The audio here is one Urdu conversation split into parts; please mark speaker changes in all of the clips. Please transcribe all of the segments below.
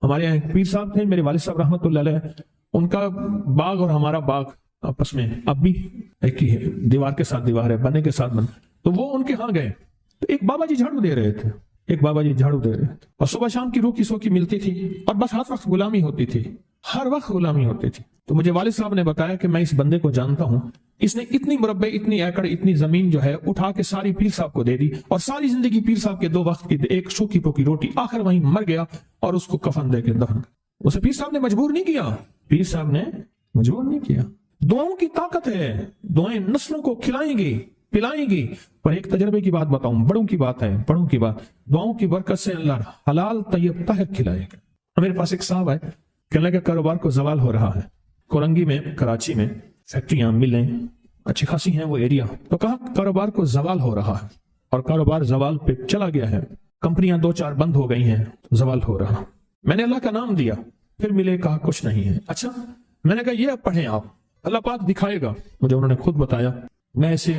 Speaker 1: ہمارے یہاں ایک پیر صاحب تھے، میرے والد صاحب رحمۃ اللہ علیہ، ان کا باغ اور ہمارا باغ آپس میں اب بھی ایک ہی ہے، دیوار کے ساتھ دیوار ہے، بنے کے ساتھ بن. تو وہ ان کے ہاں گئے تو ایک بابا جی جھاڑو دے رہے تھے، ایک بابا جی جھاڑو دے رہے تھے، اور صبح شام کی روکی سوکی ملتی تھی، اور بس ہر وقت غلامی ہوتی تھی، ہر وقت غلامی ہوتی تھی. تو مجھے والد صاحب نے بتایا کہ میں اس بندے کو جانتا ہوں، اس نے اتنی مربع، اتنی ایکڑ، اتنی زمین جو ہے اٹھا کے ساری پیر صاحب کو دے دی، اور ساری زندگی پیر صاحب کے 2 وقت کی ایک سوکھی پوکی روٹی، آخر وہیں مر گیا اور اس کو کفن دے کے دفن. اسے پیر صاحب نے مجبور نہیں کیا، پیر صاحب نے مجبور نہیں کیا. دعاؤں کی طاقت ہے، دعائیں نسلوں کو کھلائیں گی، پلائیں گی. اور ایک تجربے کی بات بتاؤں، بڑوں کی بات ہے، بڑوں کی بات، دعاؤں کی برکت سے اللہ حلال طیب طاہر کھلائے گا. میرے پاس ایک صاحب ہے، کہنے لگا کاروبار کو زوال ہو رہا ہے، کورنگی میں، کراچی میں فیکٹریاں، ملیں اچھی خاصی ہیں وہ ایریا. تو کہا کاروبار کو زوال ہو رہا ہے، اور کاروبار زوال پہ چلا گیا ہے، کمپنیاں 2-4 بند ہو گئی ہیں، زوال ہو رہا. میں نے اللہ کا نام دیا، پھر ملے، کہا کچھ نہیں ہے. اچھا، میں نے کہا یہ اب پڑھیں آپ، اللہ پاک دکھائے گا. مجھے انہوں نے خود بتایا، میں ایسے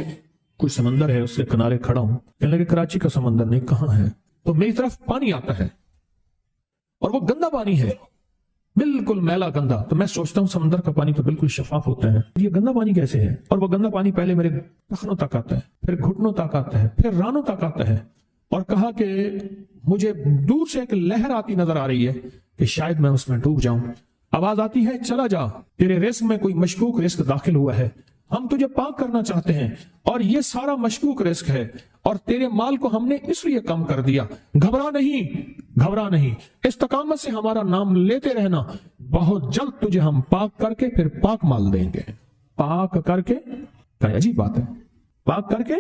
Speaker 1: کوئی سمندر ہے اس کے کنارے کھڑا ہوں، کہنے لگے کراچی کا سمندر نہیں، کہاں ہے؟ تو میری طرف پانی آتا ہے اور وہ گندا پانی ہے، بالکل میلا گندا. تو میں سوچتا ہوں سمندر کا پانی تو بالکل شفاف ہوتا ہے، یہ گندا پانی کیسے ہے؟ اور وہ گندا پانی پہلے میرے ٹخنوں تک آتا ہے، پھر گھٹنوں تک آتا ہے، پھر رانوں تک آتا ہے. اور کہا کہ مجھے دور سے ایک لہر آتی نظر آ رہی ہے کہ شاید میں اس میں ڈوب جاؤں. آواز آتی ہے چلا جا، تیرے رزق میں کوئی مشکوک رزق داخل ہوا ہے، ہم تجھے پاک کرنا چاہتے ہیں، اور یہ سارا مشکوک رزق ہے، اور تیرے مال کو ہم نے اس لیے کم کر دیا. گھبرا نہیں، گھبرا نہیں، استقامت سے ہمارا نام لیتے رہنا، بہت جلد تجھے ہم پاک کر کے پھر پاک مال دیں گے. پاک کر کے، کیا عجیب بات ہے، پاک کر کے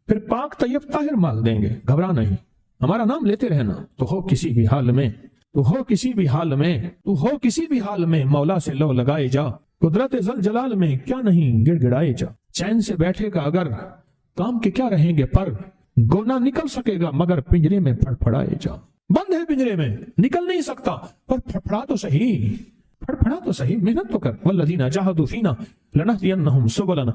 Speaker 1: پھر پاک طیب طاہر مال دیں گے. گھبرا نہیں، ہمارا نام لیتے رہنا. تو ہو کسی بھی حال میں، تو ہو کسی بھی حال میں، تو ہو کسی بھی حال میں، مولا سے لو لگائے جا، قدرت ذل جلال میں کیا نہیں گڑ گڑائے جا. چین سے بیٹھے گا اگر، کام کے کیا رہیں گے پر، گونا نکل سکے گا مگر پنجرے میں پھڑ پھڑائے جا. بند ہے پنجرے میں، نکل نہیں سکتا، پر پھڑپھڑا تو صحیح، پھڑپھڑا تو صحیح، محنت تو کر. والذین جاہدوا فینا لنہدینہم سبلنا،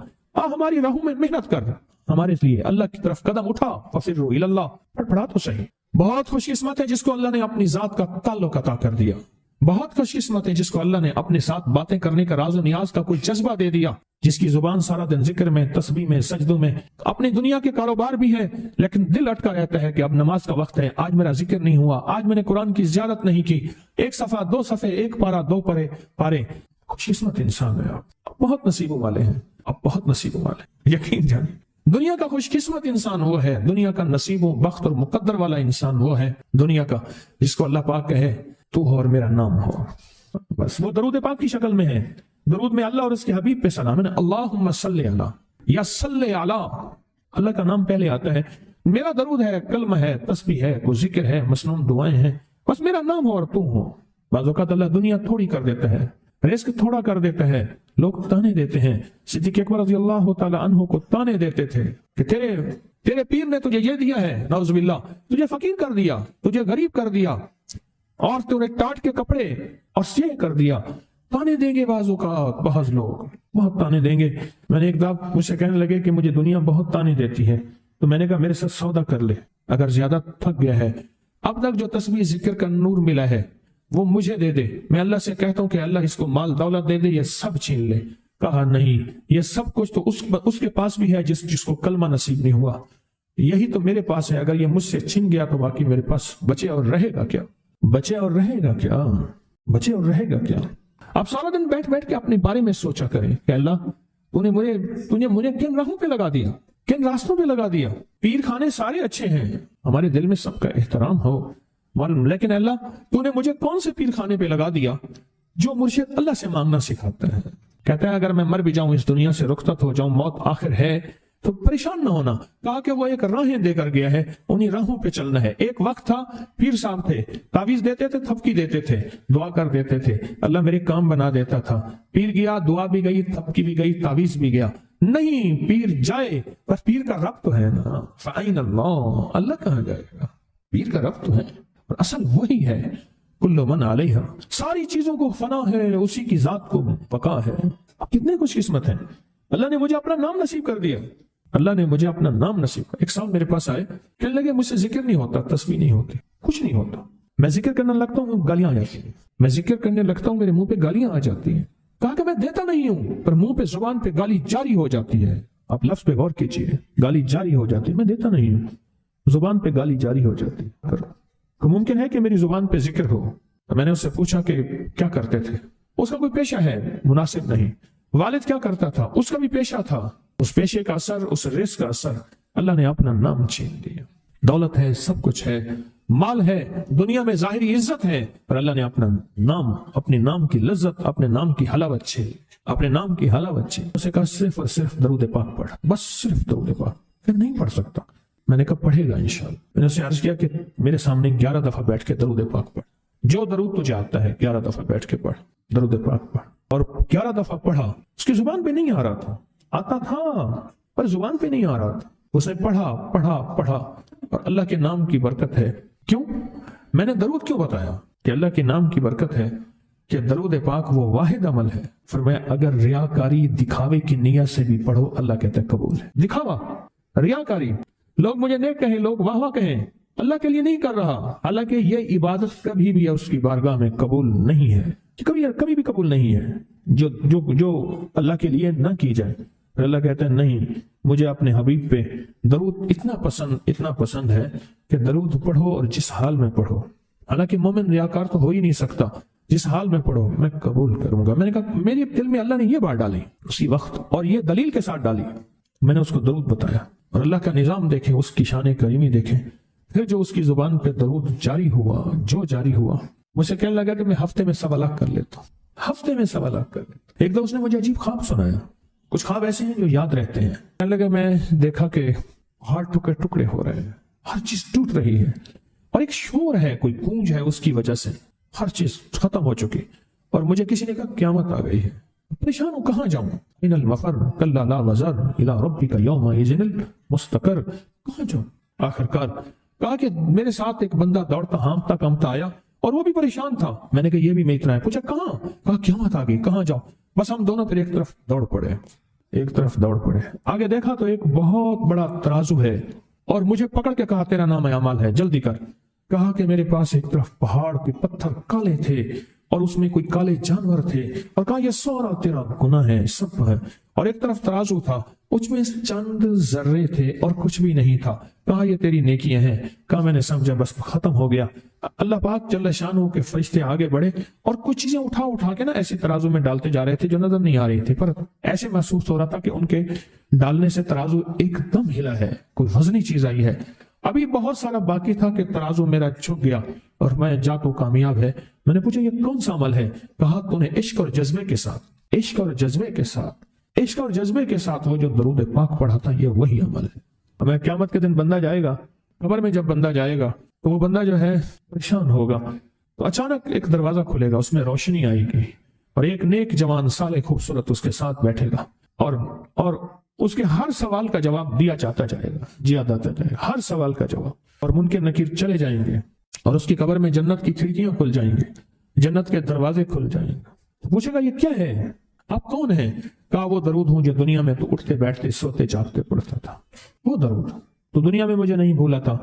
Speaker 1: ہماری راہوں میں محنت کر، ہمارے لیے اللہ کی طرف قدم اٹھا. ففروا الی اللہ، پھڑپھڑا تو صحیح. بہت خوش قسمت ہے جس کو اللہ نے اپنی ذات کا تعلق عطا کر دیا. بہت خوش قسمت ہے جس کو اللہ نے اپنے ساتھ باتیں کرنے کا، راز و نیاز کا کوئی جذبہ دے دیا، جس کی زبان سارا دن ذکر میں، تسبیح میں، سجدوں میں، اپنی دنیا کے کاروبار بھی ہے لیکن دل اٹکا رہتا ہے کہ اب نماز کا وقت ہے، آج میرا ذکر نہیں ہوا، آج میں نے قرآن کی زیارت نہیں کی، 1 صفحہ 2 صفحے، 1 پارہ 2 پارے. خوش قسمت انسان ہے آپ، بہت نصیبوں والے ہیں آپ، بہت نصیبوں والے ہیں. یقین جانیں دنیا کا خوش قسمت انسان وہ ہے، دنیا کا نصیب و بخت اور مقدر والا انسان وہ ہے دنیا کا جس کو اللہ پاک کہے تو ہو اور میرا نام ہو. بس وہ درود پاک کی شکل میں ہے. درود میں اللہ اور اس کے حبیب پہ سلام ہے. اللہم صلی علی یا صلی علی، اللہ کا نام پہلے آتا ہے. میرا درود ہے، کلمہ ہے، تسبیح ہے، کوئی ذکر ہے، مسنون دعائیں ہیں، بس میرا نام ہو اور تم ہو. بعض اوقات اللہ دنیا تھوڑی کر دیتا ہے، رزق تھوڑا کر دیتا ہے، لوگ تانے دیتے ہیں. صدیق اکبر رضی اللہ تعالی عنہ کو تانے دیتے تھے کہ تیرے پیر نے تجھے یہ دیا ہے، نعوذ باللہ، تجھے فقیر کر دیا، تجھے غریب کر دیا، اور تو نے ٹاٹ کے کپڑے اور سیہ کر دیا. تانے دیں گے بعض اوقات، بعض لوگ بہت تانے دیں گے. میں نے ایک دفعہ مجھ سے کہنے لگے کہ مجھے دنیا بہت تانے دیتی ہے، تو میں نے کہا میرے ساتھ سودا کر لے، اگر زیادہ تھک گیا ہے، اب تک جو تسبیح ذکر کا نور ملا ہے وہ مجھے دے دے، میں اللہ سے کہتا ہوں کہ اللہ اس کو مال دولت دے دے، یہ سب چھین لے. کہا نہیں، یہ سب کچھ تو اس کے پاس بھی ہے جس کو کلمہ نصیب نہیں ہوا، یہی تو میرے پاس ہے. اگر یہ مجھ سے چھن گیا تو باقی میرے پاس بچے اور رہے گا کیا؟ بچے اور رہے گا کیا؟ بچے اور رہے گا کیا؟ آپ سارا دن بیٹھ کے اپنے بارے میں سوچا کریں کہ اللہ تو نے مجھے کن راہوں پہ لگا دیا، کن راستوں پہ لگا دیا. پیر خانے سارے اچھے ہیں، ہمارے دل میں سب کا احترام ہو، لیکن اللہ تو نے مجھے کون سے پیر خانے پہ لگا دیا جو مرشد اللہ سے مانگنا سکھاتا ہے. کہتا ہے اگر میں مر بھی جاؤں، اس دنیا سے رخصت ہو جاؤں، موت آخر ہے، تو پریشان نہ ہونا. کہا کہ وہ ایک راہیں دے کر گیا ہے، انہی راہوں پہ چلنا ہے. ایک وقت تھا پیر صاحب تھے، تعویذ دیتے تھے، تھپکی دیتے تھے، دعا کر دیتے تھے، اللہ میرے کام بنا دیتا تھا. پیر گیا، دعا بھی گئی، تھپکی بھی گئی، تعویذ بھی گیا. نہیں، پیر جائے پر پیر کا رب تو ہے نا. فَأَيْنَ اللَّهُ، اللہ کہاں جائے گا؟ پیر کا رب تو ہے، اور اصل وہی ہے. کل من علیہا، ساری چیزوں کو فنا ہے، اسی کی ذات کو بقا ہے. کتنے خوش قسمت ہیں، اللہ نے مجھے اپنا نام نصیب کر دیا. اللہ نے مجھے اپنا نام نصیب کر. ایک صاحب میرے پاس آئے، کہنے لگے مجھ سے ذکر نہیں ہوتا، تسبیح نہیں ہوتی، کچھ نہیں ہوتا. میں ذکر کرنے لگتا ہوں گالیاں آ جاتی ہیں، میں ذکر کرنے لگتا ہوں میرے منہ پہ گالیاں آ جاتی ہیں. کہا کہ میں دیتا نہیں ہوں، پر منہ پہ زبان پہ گالی جاری ہو جاتی ہے. آپ لفظ پہ غور کیجئے، گالی جاری ہو جاتی ہے. میں دیتا نہیں ہوں، زبان پہ گالی جاری ہو جاتی ہے. پر ممکن ہے کہ میری زبان پہ ذکر ہو. میں نے اس سے پوچھا کہ کیا کرتے تھے؟ اس کا کوئی پیشہ ہے؟ مناسب نہیں. والد کیا کرتا تھا؟ اس کا بھی پیشہ تھا. اس پیشے کا اثر، اس رزق کا اثر، اللہ نے اپنا نام چھین دیا. دولت ہے، سب کچھ ہے، مال ہے، دنیا میں ظاہری عزت ہے، پر اللہ نے اپنا نام، اپنے نام کی لذت، اپنے نام کی حلاوت چھین، اپنے نام کی حلاوت چھین. اسے کہا صرف اور صرف درود پاک پڑھ، بس صرف درود پاک. پھر نہیں پڑھ سکتا. میں نے کہا پڑھے گا انشاءاللہ. میں نے اسے عرض کیا کہ میرے سامنے 11 دفعہ بیٹھ کے درود پاک پڑھ، جو درود تجھے آتا ہے 11 دفعہ بیٹھ کے پڑھ، درود پاک پڑھ. اور 11 دفعہ پڑھا. اس کی زبان پہ نہیں آ رہا تھا، آتا تھا پر زبان پہ نہیں آ رہا تھا. اس نے پڑھا پڑھا پڑھا، اور اللہ کے نام کی برکت ہے. کیوں میں نے درود کیوں بتایا؟ کہ اللہ کے نام کی برکت ہے کہ درود پاک وہ واحد عمل ہے. فرمایا اگر ریاکاری، دکھاوے کی نیت سے بھی پڑھو، اللہ کہتا ہے قبول ہے. دکھاوا، ریاکاری، لوگ مجھے نیک کہیں، لوگ واہ واہ کہیں، اللہ کے لیے نہیں کر رہا. حالانکہ یہ عبادت کبھی بھی اس کی بارگاہ میں قبول نہیں ہے، کبھی بھی قبول نہیں ہے جو اللہ کے لیے نہ کی جائے. پھر اللہ کہتا ہے نہیں، مجھے اپنے حبیب پہ درود اتنا پسند ہے کہ درود پڑھو اور جس حال میں پڑھو. حالانکہ مومن ریاکار تو ہو ہی نہیں سکتا. جس حال میں پڑھو میں قبول کروں گا. میں نے کہا میرے دل میں اللہ نے یہ بات ڈالی اسی وقت، اور یہ دلیل کے ساتھ ڈالی. میں نے اس کو درود بتایا، اور اللہ کا نظام دیکھیں، اس کی شان کریمی دیکھیں. پھر جو اس کی زبان پہ درود جاری ہوا، مجھے کہنے لگا کہ میں ہفتے میں 1.25 لاکھ کر لیتا ہوں، ہفتے میں 1.25 لاکھ کر لیتا ہوں. ایک دو اس نے مجھے عجیب خواب سنایا. کچھ خواب ایسے ہیں جو یاد رہتے ہیں. کہنے لگا میں دیکھا کہ پہاڑ ٹکڑے ٹکڑے ہو رہے ہیں، ہر چیز ٹوٹ رہی ہے، اور ایک شور ہے، کوئی گونج ہے، اس کی وجہ سے ہر چیز ختم ہو چکی. اور مجھے کسی نے کہا قیامت آ گئی ہے. پریشان ہوں، کہاں جاؤں؟ ان المفر کلا لا وزر الى ربک یومئذ المستقر. کہاں جاؤں؟ آخرکار کہا کہ میرے ساتھ ایک بندہ دوڑتا ہانپتا کامتا آیا، اور وہ بھی پریشان تھا. میں نے کہا یہ بھی میں اتنا ہے. پوچھا کہاں؟ کہا قیامت آ گئی، کہاں جاؤں؟ بس ہم دونوں پھر ایک طرف دوڑ پڑے. آگے دیکھا تو ایک بہت بڑا ترازو ہے، اور مجھے پکڑ کے کہا تیرا نام اعمال ہے، جلدی کر. کہا کہ میرے پاس ایک طرف پہاڑ کے پتھر کالے تھے، اور اس میں کوئی کالے جانور تھے، اور کہا یہ سارا تیرا گناہ ہے، سب ہے. اور ایک طرف ترازو تھا، اس میں چند ذرے تھے اور کچھ بھی نہیں تھا. کہا یہ تیری نیکیاں ہیں. کہا میں نے سمجھا بس ختم ہو گیا. اللہ پاک جل شانہ کے فرشتے آگے بڑھے، اور کچھ چیزیں اٹھا کے نا ایسے ترازو میں ڈالتے جا رہے تھے جو نظر نہیں آ رہی تھی، پر ایسے محسوس ہو رہا تھا کہ ان کے ڈالنے سے ترازو ایک دم ہلا ہے، کوئی وزنی چیز آئی ہے. ابھی بہت سارا باقی تھا کہ ترازو میرا جھک گیا، اور میں جا تو کامیاب ہے. میں نے پوچھا یہ کون سا عمل ہے؟ کہا تو نے عشق اور جذبے کے ساتھ وہ جو درود پاک پڑھا تھا، یہ وہی عمل ہے. ہمیں قیامت کے دن بندہ جائے گا قبر میں، جب بندہ جائے گا تو وہ بندہ جو ہے پریشان ہوگا. تو اچانک ایک دروازہ کھلے گا، اس میں روشنی آئے گی، اور ایک نیک جوان صالح خوبصورت اس کے ساتھ بیٹھے گا، اور اس کے ہر سوال کا جواب دیا جاتا جائے گا، ہر سوال کا جواب. اور منکر نکیر چلے جائیں گے، اور اس کی قبر میں جنت کی کھڑکیاں کھل جائیں گے، جنت کے دروازے کھل جائیں گے. پوچھے گا یہ کیا ہے؟ آپ کون ہیں؟ کہا وہ درود ہوں جو دنیا میں تو اٹھتے بیٹھتے سوتے جاگتے پڑھتا تھا. وہ درود تو دنیا میں مجھے نہیں بھولا تھا،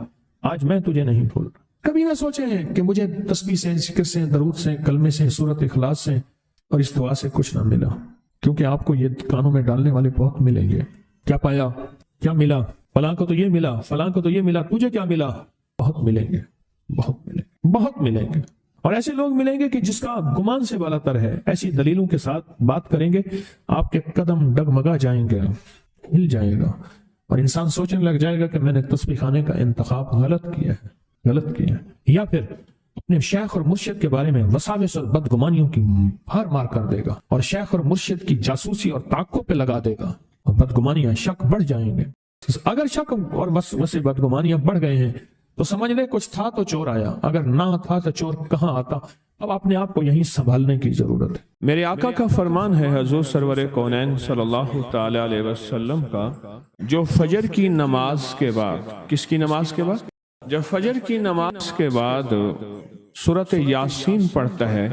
Speaker 1: آج میں تجھے نہیں بھول رہا. کبھی نہ سوچے ہیں کہ مجھے تسبیح سے، ذکر سے، درود سے، کلمے سے، سورت اخلاص سے اور اس دعا سے کچھ نہ ملا. کیونکہ آپ کو یہ کانوں میں ڈالنے والے بہت ملیں گے. کیا پایا؟ کیا ملا؟ فلاں کو تو یہ ملا، فلاں کو تو یہ ملا، تجھے کیا ملا؟ بہت ملیں گے. اور ایسے لوگ ملیں گے کہ جس کا گمان سے بالا تر ہے. ایسی دلیلوں کے ساتھ بات کریں گے، آپ کے قدم ڈگمگا جائیں گے، ہل جائے گا، اور انسان سوچنے لگ جائے گا کہ میں نے تسبیح خانے کا انتخاب غلط کیا ہے. یا پھر اپنے شیخ اور مرشد کے بارے میں وساوس اور بدگمانیوں کی بھار مار کر دے گا، اور شیخ اور مرشد کی جاسوسی اور تعقب پہ لگا دے گا، اور بدگمانیاں، شک بڑھ جائیں گے. اگر شک اور وسے بدگمانیاں بڑھ گئے ہیں تو سمجھ لے کچھ تھا تو چور آیا، اگر نہ تھا تو چور کہاں آتا. اب اپنے آپ کو یہیں سنبھالنے کی ضرورت ہے.
Speaker 2: میرے آقا کا فرمان ہے حضور سرور کونین صلی اللہ تعالی علیہ وسلم کا، جو فجر کی نماز کے بعد، کس کی نماز کے بعد؟ جب فجر کی نماز کے بعد سورۃ یاسین پڑھتا ہے،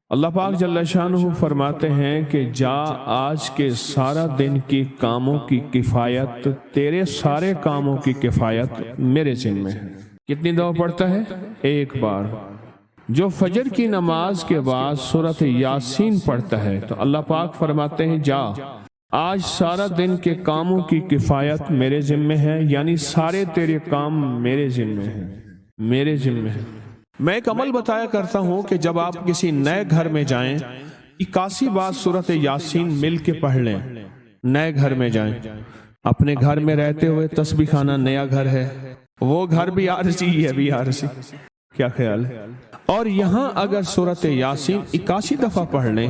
Speaker 2: اللہ پاک جل شانہ فرماتے ہیں کہ جا آج کے سارا دن کی کاموں کی کفایت، تیرے سارے کاموں کی کفایت میرے ذمہ ہے. کتنی دفعہ پڑھتا ہے؟ ایک بار. جو فجر کی نماز کے بعد سورۃ یاسین پڑھتا ہے تو اللہ پاک فرماتے ہیں جا آج سارا دن کے کاموں کی کفایت میرے ذمہ ہے، یعنی سارے تیرے کام میرے ذمہ ہیں، میرے ذمہ ہیں۔ میں ایک عمل بتایا کرتا ہوں کہ جب آپ کسی نئے گھر میں جائیں 81 بار سورۃ یاسین مل کے پڑھ لیں۔ نئے گھر میں جائیں، اپنے گھر میں رہتے ہوئے تسبیح خانہ نیا گھر ہے، وہ گھر بھی عارضی ہے، بھی عارضی، کیا خیال ہے؟ اور یہاں اگر سورۃ یاسین 81 دفعہ پڑھ لیں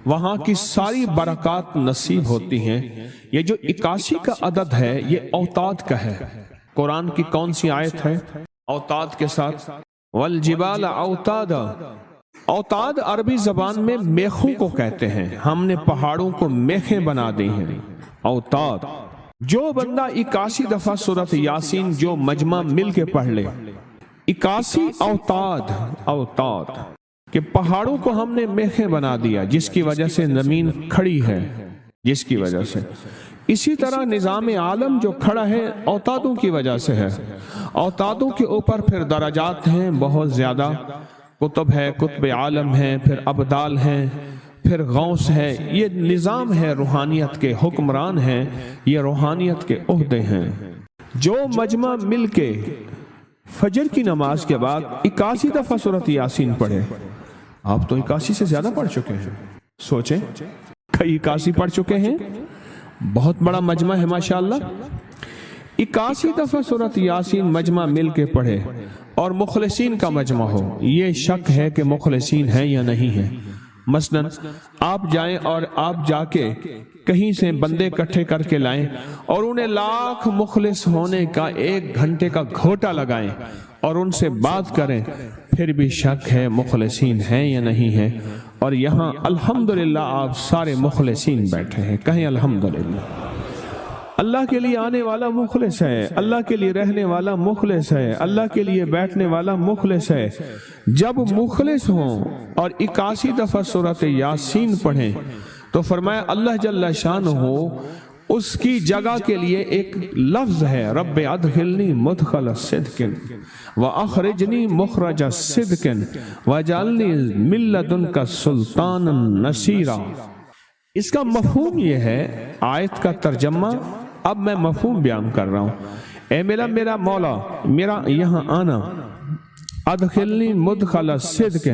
Speaker 2: وہاں کی ساری برکات نصیب ہوتی ہیں۔ یہ جو 81 کا عدد ہے یہ اوتاد کا ہے۔ قرآن کی کون سی آیت ہے اوتاد کے ساتھ؟ والجبال اوتادا۔ اوتاد عربی زبان میں میخوں کو کہتے ہیں، ہم نے پہاڑوں کو میخیں بنا دی ہیں، اوتاد۔ جو بندہ 81 دفعہ سورۃ یاسین جو مجمع مل کے پڑھ لے، 81 اوتاد، اوتاد کہ پہاڑوں کو ہم نے میخیں بنا دیا، جس کی وجہ سے زمین کھڑی ہے، جس کی وجہ سے۔ اسی طرح نظام عالم جو کھڑا ہے اوتادوں کی وجہ سے ہے۔ اوتادوں کے اوپر پھر درجات ہیں بہت زیادہ، کتب ہے، کتب عالم ہے، پھر ابدال ہیں، پھر غوث ہے۔ یہ نظام ہے، روحانیت کے حکمران ہیں، یہ روحانیت کے عہدے ہیں۔ جو مجمع مل کے فجر کی نماز کے بعد 81 دفعہ سورۃ یاسین پڑھے، آپ تو 81 سے زیادہ پڑھ چکے ہیں، سوچیں کئی 81 پڑھ چکے ہیں، بہت بڑا مجمع ہے ماشاءاللہ۔ 81 دفعہ سورۃ یاسین مجمع مل کے پڑھے اور مخلصین کا مجمع ہو، یہ شک ہے کہ مخلصین ہیں یا نہیں ہیں۔ مثلا آپ جائیں اور آپ جا کے کہیں سے بندے اکٹھے کر کے لائیں اور انہیں لاکھ مخلص ہونے کا 1 گھنٹے کا گھوٹا لگائیں اور ان سے بات کریں، پھر بھی شک ہے مخلصین ہیں یا نہیں ہیں۔ اور یہاں الحمدللہ آپ سارے مخلصین بیٹھے ہیں، کہیں الحمدللہ۔ اللہ کے لیے آنے والا مخلص ہے، اللہ کے لیے رہنے والا مخلص ہے، اللہ کے لیے بیٹھنے والا مخلص ہے۔ جب مخلص ہوں اور 81 دفعہ سورۃ یاسین پڑھیں تو فرمایا اللہ جل شانہ اس کی جگہ کے لیے ایک لفظ ہے، رب ادخلنی مدخل صدق واخرجنی مخرج صدق واجعلنی من لدنک سلطانا نصیرا۔ اس کا مفہوم یہ ہے، آیت کا ترجمہ اب میں مفہوم بیان کر رہا ہوں۔ اے میرا مولا، میرا یہاں آنا، ادخلنی مدخل صدق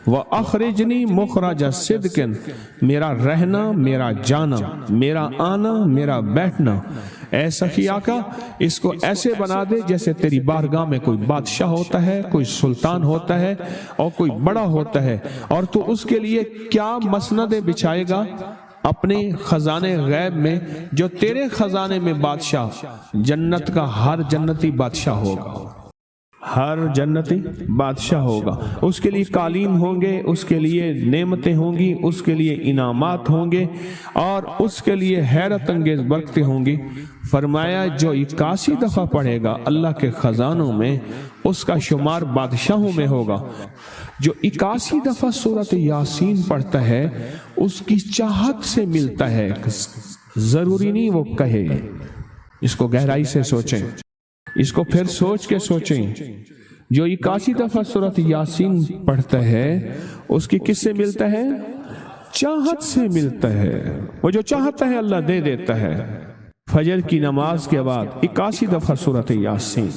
Speaker 2: واخرجنی مخرج صدق، میرا رہنا، میرا جانا، میرا آنا، میرا بیٹھنا، اے سخی آقا اس کو ایسے بنا دے جیسے تیری بارگاہ میں کوئی بادشاہ ہوتا ہے، کوئی سلطان ہوتا ہے اور کوئی بڑا ہوتا ہے، اور تو اس کے لیے کیا مسندیں بچھائے گا اپنے خزانے غیب میں، جو تیرے خزانے میں بادشاہ جنت کا ہر جنتی بادشاہ ہوگا، ہر جنتی بادشاہ ہوگا، اس کے لیے قالین ہوں گے، اس کے لیے نعمتیں ہوں گی، اس کے لیے انعامات ہوں گے اور اس کے لیے حیرت انگیز برکتیں ہوں گی۔ فرمایا جو 81 دفعہ پڑھے گا اللہ کے خزانوں میں، اس کا شمار بادشاہوں میں ہوگا۔ جو 81 دفعہ سورۃ یاسین پڑھتا ہے اس کی چاہت سے ملتا ہے، ضروری نہیں وہ کہے۔ اس کو گہرائی سے سوچیں، اس کو پھر سوچ کے سوچیں۔ جو 81 دفعہ سورۃ یاسین پڑھتا ہے اس کی کس سے ملتا ہے؟ چاہت سے ملتا ہے، وہ جو چاہتا ہے اللہ دے دیتا ہے۔ فجر کی نماز کے بعد 81 دفعہ سورۃ یاسین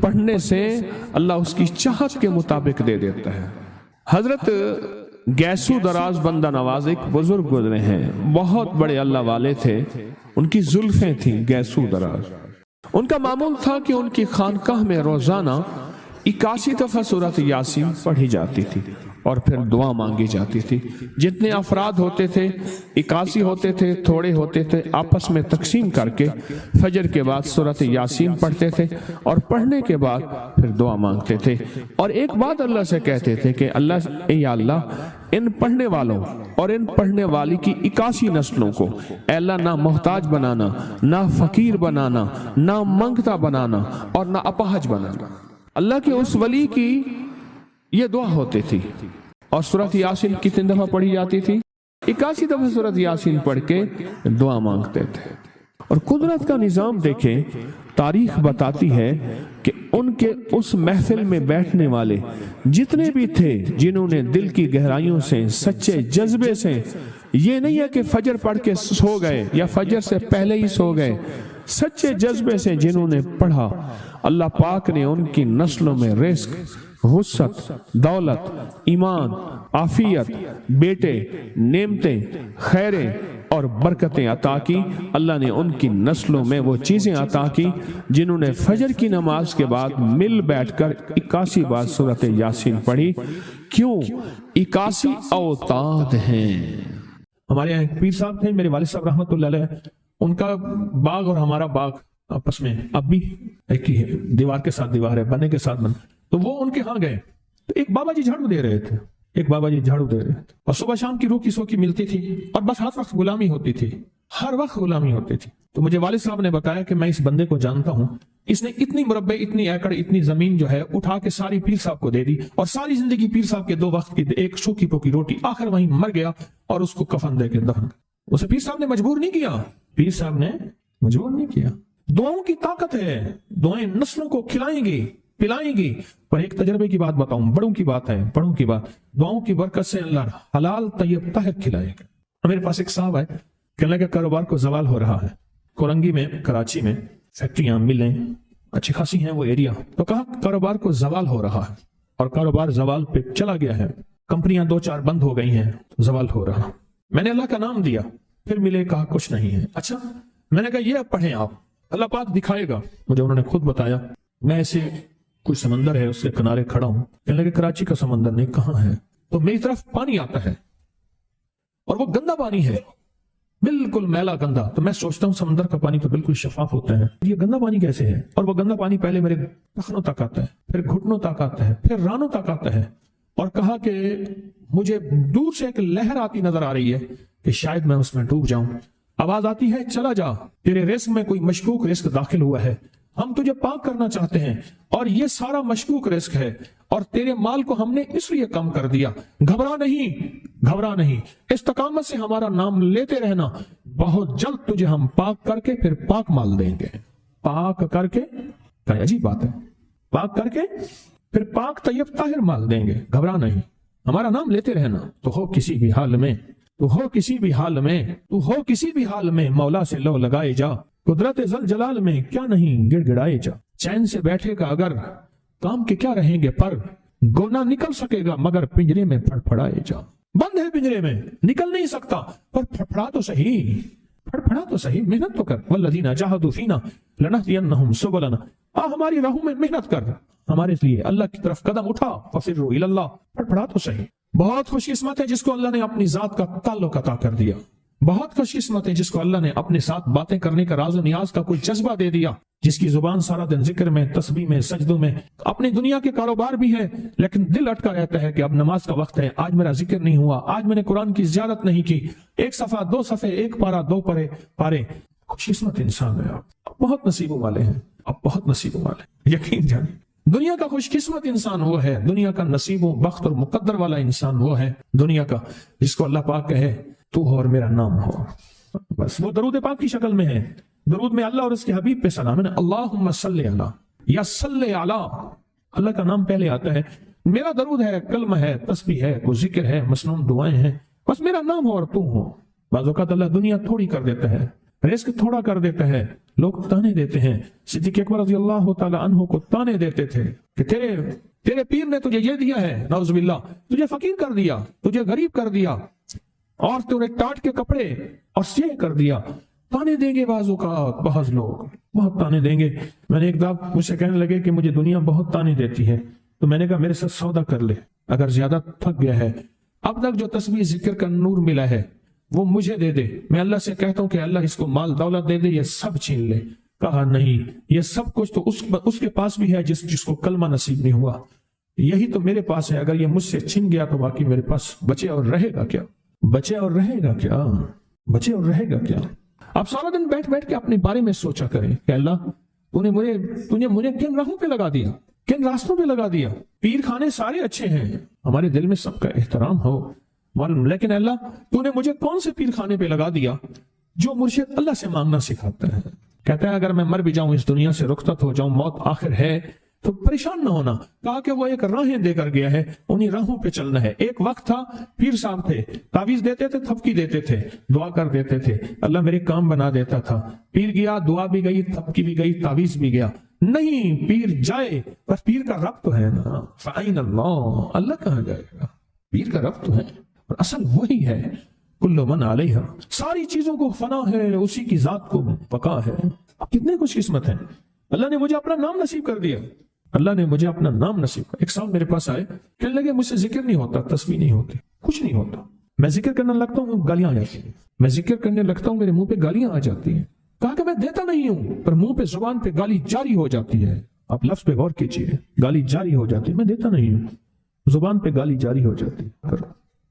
Speaker 2: پڑھنے سے اللہ اس کی چاہت کے مطابق دے دیتا ہے۔ حضرت گیسو دراز بندہ نواز ایک بزرگ گزرے ہیں، بہت بڑے اللہ والے تھے، ان کی زلفیں تھیں گیسو دراز۔ ان کا معمول تھا کہ ان کی خانقاہ میں روزانہ 81 دفعہ سورۃ یاسین پڑھی جاتی تھی اور پھر دعا مانگی جاتی تھی۔ جتنے افراد ہوتے تھے 81 ہوتے تھے، تھوڑے ہوتے تھے، آپس میں تقسیم کر کے فجر کے بعد سورۃ یاسین پڑھتے تھے اور پڑھنے کے بعد پھر دعا مانگتے تھے اور ایک بات اللہ سے کہتے تھے کہ اللہ یا اللہ ان پڑھنے والوں اور ان پڑھنے والی کی 81 نسلوں کو اے اللہ نہ محتاج بنانا، نہ فقیر بنانا، نہ منگتا بنانا اور نہ اپاہج بنانا۔ اللہ کے اس ولی کی یہ دعا ہوتی تھی۔ اور سورۃ یاسین کتنے دفعہ پڑھی جاتی تھی؟ 81 دفعہ سورۃ یاسین پڑھ کے دعا مانگتے تھے۔ اور قدرت کا نظام دیکھیں، تاریخ بتاتی ہے کہ ان کے اس محفل میں بیٹھنے والے جتنے بھی تھے، جنہوں نے دل کی گہرائیوں سے سچے جذبے سے، یہ نہیں ہے کہ فجر پڑھ کے سو گئے یا فجر سے پہلے ہی سو گئے، سچے جذبے سے جنہوں نے پڑھا، اللہ پاک نے ان کی نسلوں میں رزق، وسعت، دولت، ایمان، عافیت، بیٹے، نعمتیں، خیریں اور برکتیں عطا کی۔ اللہ نے ان کی نسلوں میں وہ چیزیں عطا کی جنہوں نے فجر کی نماز کے بعد مل بیٹھ کر 81 بار سورۃ یاسین پڑھی۔ کیوں؟ 81 اوتاد ہیں۔
Speaker 1: ہمارے یہاں ایک پیر صاحب تھے، میرے والد صاحب رحمۃ اللہ علیہ، ان کا باغ اور ہمارا باغ آپس میں اب بھی ایک ہی ہے، دیوار کے ساتھ دیوار ہے، بنے کے ساتھ بن۔ تو وہ ان کے ہاں گئے تو ایک بابا جی جھاڑو دے رہے تھے، اور صبح شام کی روکی سوکی ملتی تھی، اور بس ہر وقت غلامی ہوتی تھی، ہر وقت غلامی ہوتی تھی۔ تو مجھے والد صاحب نے بتایا کہ میں اس بندے کو جانتا ہوں، اس نے اتنی مربع، اتنی ایکڑ، اتنی زمین جو ہے اٹھا کے ساری پیر صاحب کو دے دی، اور ساری زندگی پیر صاحب کے 2 وقت کی ایک سوکھی پوکی روٹی، آخر وہیں مر گیا اور اس کو کفن دے کے دفن۔ اسے پیر صاحب نے مجبور نہیں کیا، پیر صاحب نے مجبور نہیں کیا۔ دعاؤں کی طاقت ہے، دعائیں نسلوں کو کھلائیں گی، پلائیں گی۔ پر ایک تجربے کی بات بتاؤں، بڑوں کی بات ہے، بڑوں کی بات، دعاؤں کی برکت سے اللہ حلال طیب طاہر کھلائے گا۔ میرے پاس ایک صاحب ہے، کہنے لگا کاروبار کو زوال ہو رہا ہے، کورنگی میں، کراچی میں فیکٹریاں، ملیں اچھی خاصی ہیں وہ ایریا، تو کہا کاروبار کو زوال ہو رہا ہے، اور کاروبار زوال پہ چلا گیا ہے، کمپنیاں 2-4 بند ہو گئی ہیں، زوال ہو رہا۔ میں نے اللہ کا نام دیا، پھر ملے، کہا کچھ نہیں ہے۔ اچھا، میں نے کہا یہ اب پڑھیں آپ، اللہ پاک دکھائے گا مجھے۔ انہوں نے خود بتایا، میں ایسے کوئی سمندر ہے اس کے کنارے کھڑا ہوں، کہنے لگے کراچی کا سمندر نہیں، کہاں ہے؟ تو میری طرف پانی آتا ہے اور وہ گندا پانی ہے، بالکل میلا گندا۔ تو میں سوچتا ہوں سمندر کا پانی تو بالکل شفاف ہوتا ہے، یہ گندا پانی کیسے ہے؟ اور وہ گندا پانی پہلے میرے ٹخنوں تک آتا ہے، پھر گھٹنوں تک آتا ہے، پھر رانوں تک آتا ہے۔ اور کہا کہ مجھے دور سے ایک لہر آتی نظر آ رہی ہے کہ شاید میں اس میں ڈوب جاؤں۔ آواز آتی ہے چلا جا، تیرے رزق میں کوئی مشکوک رزق داخل ہوا ہے، ہم تجھے پاک کرنا چاہتے ہیں، اور یہ سارا مشکوک رزق ہے، اور تیرے مال کو ہم نے اس لیے کم کر دیا۔ گھبرا نہیں، استقامت سے ہمارا نام لیتے رہنا، بہت جلد تجھے ہم پاک کر کے پھر پاک مال دیں گے۔ پاک کر کے، عجیب بات ہے، پاک کر کے پھر پاک طیب طاہر مال دیں گے۔ گھبرا نہیں، ہمارا نام لیتے رہنا، تو ہو کسی بھی حال میں، مولا سے لو لگائے جا، قدرت ذل جلال میں کیا نہیں گڑ گڑائے جا۔ چین سے بیٹھے گا اگر کام کے کیا رہیں گے پر، گونا نکل سکے گا مگر پنجرے میں پھڑ پھڑائے جا۔ بند ہے پنجرے میں، نکل نہیں سکتا، پر پھڑپھڑا تو صحیح، محنت تو کر۔ والذین جاہدوا فینا لنہدینہم سبلنا، ہماری راہوں میں محنت کر، ہمارے لیے اللہ کی طرف قدم اٹھا، ففروا الی اللہ، پھڑپھڑا تو صحیح۔ بہت خوش قسمت ہے جس کو اللہ نے اپنی ذات کا تعلق عطا کر دیا، بہت خوش قسمت ہے جس کو اللہ نے اپنے ساتھ باتیں کرنے کا، راز و نیاز کا کوئی جذبہ دے دیا، جس کی زبان سارا دن ذکر میں، تسبیح میں، سجدوں میں، اپنی دنیا کے کاروبار بھی ہے لیکن دل اٹکا رہتا ہے کہ اب نماز کا وقت ہے، آج میرا ذکر نہیں ہوا، آج میں نے قرآن کی زیارت نہیں کی، 1 صفحہ 2 صفحے، 1 پارہ 2 پارے۔ خوش قسمت انسان ہے آپ، بہت نصیبوں والے ہیں آپ، بہت نصیبوں والے، یقین جانیں۔ دنیا کا خوش قسمت انسان وہ ہے، دنیا کا نصیب و بخت اور مقدر والا انسان وہ ہے دنیا کا جس کو اللہ پاک کہے تو ہو اور میرا نام ہو، بس وہ درود پاک کی شکل میں ہے۔ درود میں اللہ اور اس کے حبیب پہ سلام ہے، اللہم صلی علی یا صلی علی، اللہ کا نام پہلے آتا ہے۔ میرا درود ہے، کلمہ ہے، تسبیح ہے، کوئی ذکر ہے، مسنون دعائیں ہیں، بس میرا نام ہو اور تم ہو۔ بعض اوقات اللہ دنیا تھوڑی کر دیتا ہے، رزق تھوڑا کر دیتا ہے، لوگ تانے دیتے ہیں۔ صدیق اکبر رضی اللہ تعالی عنہ کو تانے دیتے تھے کہ تیرے پیر نے تجھے یہ دیا ہے، نعوذ باللہ، تجھے فقیر کر دیا، تجھے غریب کر دیا، اور تُونے ٹاٹ کے کپڑے اور سیہ کر دیا۔ تانے دیں گے بعض اوقات، بعض لوگ بہت تانے دیں گے۔ میں نے ایک دفعہ مجھ سے کہنے لگے کہ مجھے دنیا بہت تانے دیتی ہے، تو میں نے کہا میرے ساتھ سودا کر لے، اگر زیادہ تھک گیا ہے، اب تک جو تسبیح ذکر کا نور ملا ہے وہ مجھے دے دے، میں اللہ سے کہتا ہوں کہ اللہ اس کو مال دولت دے دے، یہ سب چھین لے۔ کہا نہیں، یہ سب کچھ تو اس کے پاس بھی ہے جس کو کلمہ نصیب نہیں ہوا، یہی تو میرے پاس ہے، اگر یہ مجھ سے چھن گیا تو باقی میرے پاس بچے اور رہے گا کیا؟ بچے اور رہے گا کیا؟ آپ سارا دن بیٹھ کے اپنے بارے میں سوچا کریں کہ اللہ تو نے مجھے کن راہوں پہ لگا دیا، کن راستوں پہ لگا دیا۔ پیر خانے سارے اچھے ہیں، ہمارے دل میں سب کا احترام ہو، لیکن اللہ تو نے مجھے کون سے پیر خانے پہ لگا دیا جو مرشد اللہ سے مانگنا سکھاتا ہے، کہتا ہے اگر میں مر بھی جاؤں، اس دنیا سے رخصت ہو جاؤں، موت آخر ہے، تو پریشان نہ ہونا۔ کہا کہ وہ ایک راہیں دے کر گیا ہے، انہی راہوں پہ چلنا ہے۔ ایک وقت تھا پیر صاحب تھے، تعویذ دیتے تھے، تھپکی دیتے تھے، دعا کر دیتے تھے، اللہ میرے کام بنا دیتا تھا۔ پیر گیا، دعا بھی گئی، تھپکی بھی گئی، تعویذ بھی گیا۔ نہیں، پیر جائے پر پیر کا رب تو ہے نا، فَأَيْنَ اللَّهُ، اللہ کہاں جائے گا؟ پیر کا رب تو ہے، اور اصل وہی ہے۔ کل من علیہا، ساری چیزوں کو فنا ہے، اسی کی ذات کو بقا ہے۔ اب کتنے خوش قسمت ہیں، اللہ نے مجھے اپنا نام نصیب کر دیا، اللہ نے مجھے اپنا نام نصیب کر۔ ایک صاحب میرے پاس آئے، کہنے لگے مجھ سے ذکر نہیں ہوتا، تسبیح نہیں ہوتی، کچھ نہیں ہوتا، میں ذکر کرنے لگتا ہوں گالیاں آ جاتی ہیں، میں ذکر کرنے لگتا ہوں میرے منہ پہ گالیاں آ جاتی ہیں۔ کہا کہ میں دیتا نہیں ہوں، پر منہ پہ زبان پہ گالی جاری ہو جاتی ہے۔ آپ لفظ پہ غور کیجیے، گالی جاری ہو جاتی ہے، میں دیتا نہیں ہوں، زبان پہ گالی جاری ہو جاتی ہے۔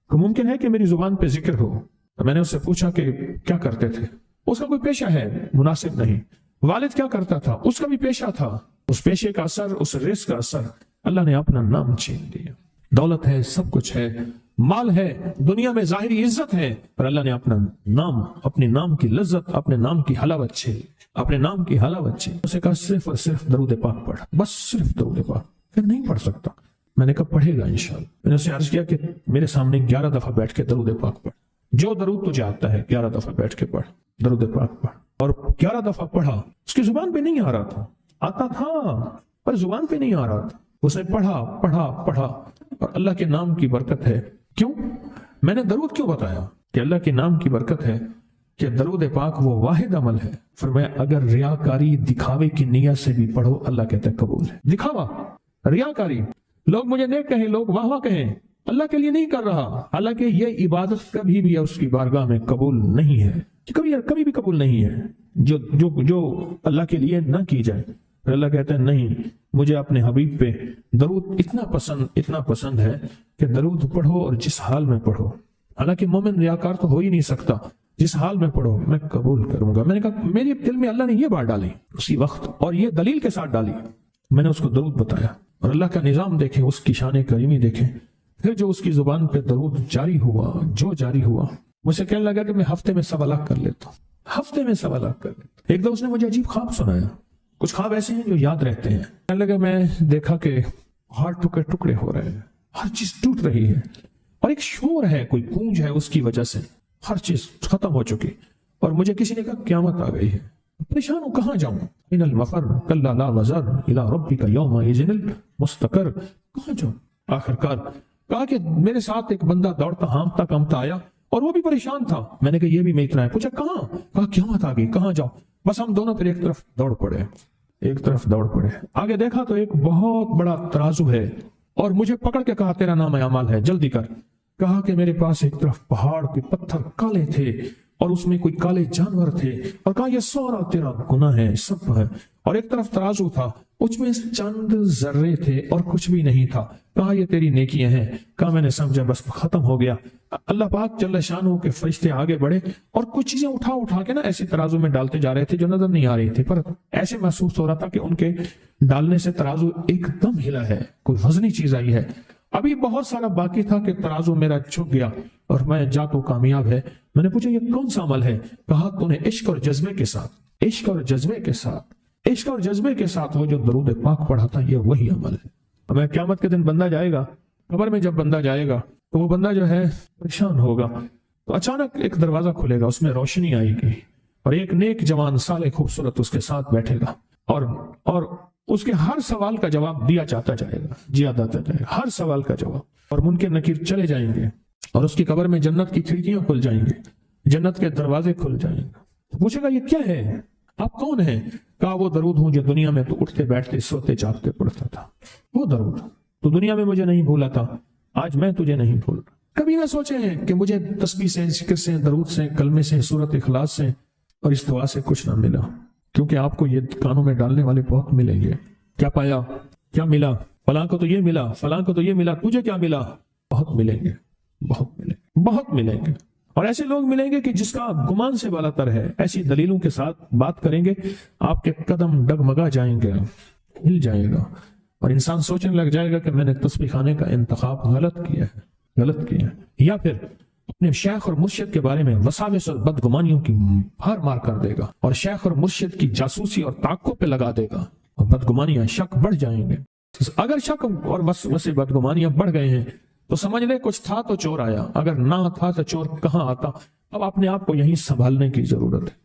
Speaker 1: پر ممکن ہے کہ میری زبان پہ ذکر ہو۔ میں نے اس سے پوچھا کہ کیا کرتے تھے؟ اس کا کوئی پیشہ ہے؟ مناسب نہیں۔ والد کیا کرتا تھا؟ اس کا بھی پیشہ تھا۔ اس پیشے کا اثر، اس رزق کا اثر، اللہ نے اپنا نام چھین دیا۔ دولت ہے، سب کچھ ہے، مال ہے، دنیا میں ظاہری عزت ہے، پر اللہ نے اپنا نام، اپنے نام کی لذت، اپنے نام کی حلاوت چھین، اپنے نام کی حلاوت چھین۔ اسے کہا صرف اور صرف درود پاک پڑھ، بس صرف درود پاک۔ پھر نہیں پڑھ سکتا۔ میں نے کہا پڑھے گا انشاءاللہ۔ میں نے اسے عرض کیا کہ میرے سامنے 11 دفعہ بیٹھ کے درود پاک پڑھ، جو درود تجھے آتا ہے 11 دفعہ بیٹھ کے پڑھ، درود پاک پڑھ۔ اور 11 دفعہ پڑھا، اس کی زبان پہ نہیں آ رہا تھا، آتا تھا پر زبان پہ نہیں آ رہا تھا۔ اس نے پڑھا پڑھا پڑھا، اور اللہ کے نام کی برکت ہے۔ کیوں میں نے درود کیوں بتایا؟ کہ اللہ کے نام کی برکت ہے کہ درود پاک وہ واحد عمل ہے، فرمایا اگر ریاکاری، دکھاوے کی نیت سے بھی پڑھو، اللہ کہتا ہے قبول ہے۔ دکھاوا، ریاکاری، لوگ مجھے نیک کہیں، لوگ واہ واہ کہیں، اللہ کے لیے نہیں کر رہا، حالانکہ یہ عبادت کبھی بھی اس کی بارگاہ میں قبول نہیں ہے، کبھی بھی قبول نہیں ہے جو اللہ کے لیے نہ کی جائے۔ پھر اللہ کہتا ہے نہیں، مجھے اپنے حبیب پہ درود اتنا پسند ہے کہ درود پڑھو اور جس حال میں پڑھو، حالانکہ مومن ریاکار تو ہو ہی نہیں سکتا، جس حال میں پڑھو میں قبول کروں گا۔ میں نے کہا میرے دل میں اللہ نے یہ بات ڈالی اسی وقت، اور یہ دلیل کے ساتھ ڈالی۔ میں نے اس کو درود بتایا، اور اللہ کا نظام دیکھیں، اس کی شان کریمی دیکھیں۔ پھر جو اس کی زبان پہ درود جاری ہوا، مجھ سے کہنے لگا کہ میں ہفتے میں 1.25 لاکھ کر لیتا ہوں، ہفتے میں 1.25 لاکھ کر لیتا ہوں۔ ایک دو اس نے مجھے عجیب خواب سنایا، کچھ خواب ایسے ہیں جو یاد رہتے ہیں۔ کہنے لگا میں دیکھا کہ پہاڑ ٹکڑے ٹکڑے ہو رہے ہیں، ہر چیز ٹوٹ رہی ہے، اور ایک شور ہے، کوئی گونج ہے، اس کی وجہ سے ہر چیز ختم ہو چکی۔ اور مجھے کسی نے کہا قیامت آ گئی ہے، پریشان ہوں، کہاں جاؤں؟ ان المفر کلا لا وزر الى ربک یومئذ المستقر، کہاں جاؤں؟ آخرکار کہا کہ میرے ساتھ ایک بندہ دوڑتا ہانپتا کامتا آیا، اور وہ بھی پریشان تھا۔ میں نے کہا یہ بھی میں اتنا ہے، پوچھا کہاں؟ کہا قیامت آ گئی، کہاں جاؤں؟ بس ہم دونوں پھر ایک طرف دوڑ پڑے۔ آگے دیکھا تو ایک بہت بڑا ترازو ہے، اور مجھے پکڑ کے کہا تیرا نام اعمال ہے، جلدی کر۔ کہا کہ میرے پاس ایک طرف پہاڑ کے پتھر کالے تھے، اور اس میں کوئی کالے جانور تھے، اور کہا یہ سارا تیرا گناہ ہے، سب ہے۔ اور ایک طرف ترازو تھا، اس میں چند ذرے تھے اور کچھ بھی نہیں تھا۔ کہا یہ تیری نیکیاں ہیں۔ کہا میں نے سمجھا بس ختم ہو گیا۔ اللہ پاک جل شانہ کے فرشتے آگے بڑھے، اور کچھ چیزیں اٹھا کے نا ایسے ترازو میں ڈالتے جا رہے تھے جو نظر نہیں آ رہی تھی، پر ایسے محسوس ہو رہا تھا کہ ان کے ڈالنے سے ترازو ایک دم ہلا ہے، کوئی وزنی چیز آئی ہے۔ ابھی بہت سارا باقی تھا کہ ترازو میرا جھک گیا، اور میں جا تو کامیاب ہے۔ میں نے پوچھا یہ کون سا عمل ہے؟ کہا تو نے عشق اور جذبے کے ساتھ وہ جو درود پاک پڑھا تھا، یہ وہی عمل ہے۔ ہمیں قیامت کے دن بندہ جائے گا قبر میں، جب بندہ جائے گا تو وہ بندہ جو ہے پریشان ہوگا، تو اچانک ایک دروازہ کھلے گا، اس میں روشنی آئے گی، اور ایک نیک جوان صالح خوبصورت اس کے ساتھ بیٹھے گا، اور اس کے ہر سوال کا جواب دیا جاتا جائے گا، ہر سوال کا جواب، اور منکر نکیر چلے جائیں گے، اور اس کی قبر میں جنت کی کھڑکیاں کھل جائیں گے، جنت کے دروازے کھل جائیں گے۔ پوچھے گا یہ کیا ہے، آپ کون ہیں؟ کہا وہ درود ہوں جو دنیا میں تو اٹھتے بیٹھتے سوتے جاگتے پڑھتا تھا، وہ درود تو دنیا میں مجھے نہیں بھولا تھا، آج میں تجھے نہیں بھول رہا۔ کبھی نہ سوچے ہیں کہ مجھے تسبیح سے، ذکر سے، درود سے، کلمے سے، سورت اخلاص سے اور اس دعا سے کچھ نہ ملا، کیونکہ آپ کو یہ کانوں میں ڈالنے والے بہت ملیں گے۔ کیا پایا، کیا ملا؟ فلاں کو تو یہ ملا، فلاں کو تو یہ ملا، تجھے کیا ملا؟ بہت ملیں گے، اور ایسے لوگ ملیں گے کہ جس کا گمان سے بالا تر ہے، ایسی دلیلوں کے ساتھ بات کریں گے، آپ کے قدم ڈگمگا جائیں گے، ہل جائے گا، اور انسان سوچنے لگ جائے گا کہ میں نے تسبیح خانے کا انتخاب غلط کیا ہے، یا پھر اپنے شیخ اور مرشد کے بارے میں وساوس اور بدگمانیوں کی بھر مار کر دے گا، اور شیخ اور مرشد کی جاسوسی اور تعقب پہ لگا دے گا، اور بدگمانیاں، شک بڑھ جائیں گے۔ اگر شک اور وسوسے بدگمانیاں بڑھ گئے ہیں تو سمجھ لے کچھ تھا تو چور آیا، اگر نہ تھا تو چور کہاں آتا۔ اب اپنے آپ کو یہیں سنبھالنے کی ضرورت ہے۔